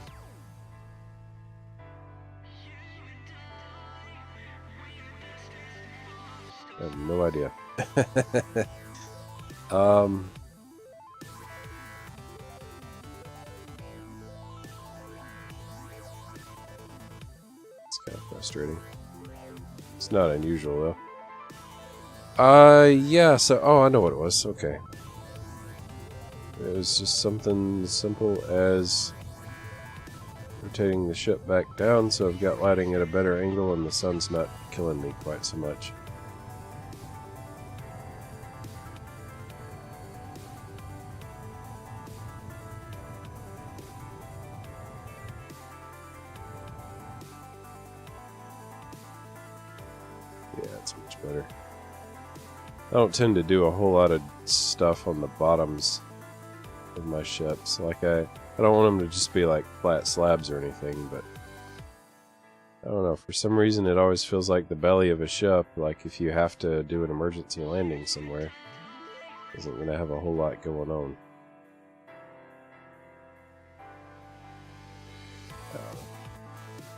I have no idea. It's kind of frustrating. It's not unusual, though. Yeah, so... Oh, I know what it was. Okay. It was just something as simple as rotating the ship back down so I've got lighting at a better angle and the sun's not killing me quite so much. Yeah, it's much better. I don't tend to do a whole lot of stuff on the bottoms of my ships. Like I don't want them to just be like flat slabs or anything, but I don't know, for some reason it always feels like the belly of a ship, like if you have to do an emergency landing somewhere, isn't going to have a whole lot going on.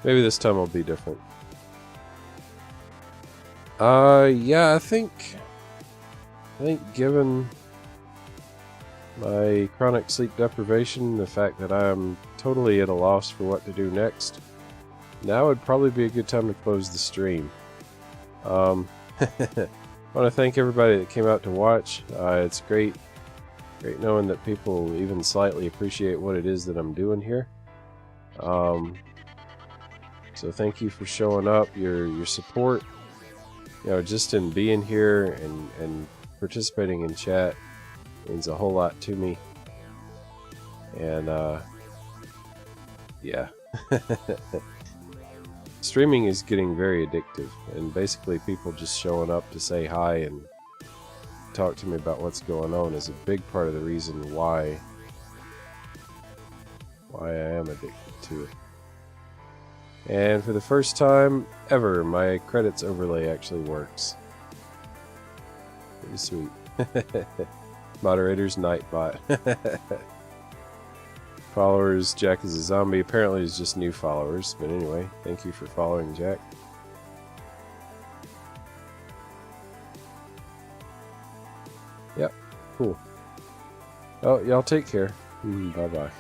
Maybe this time will be different. Yeah, I think given my chronic sleep deprivation, the fact that I am totally at a loss for what to do next, now would probably be a good time to close the stream. I want to thank everybody that came out to watch. It's great knowing that people even slightly appreciate what it is that I'm doing here. So thank you for showing up, your support. You know, just in being here and participating in chat means a whole lot to me. And yeah. Streaming is getting very addictive, and basically people just showing up to say hi and talk to me about what's going on is a big part of the reason why I am addicted to it. And for the first time ever, my credits overlay actually works. Pretty sweet. Moderators, Nightbot. Followers, Jack is a zombie. Apparently it's just new followers, but anyway, thank you for following Jack. Yep, cool. Oh, y'all take care. Bye-bye.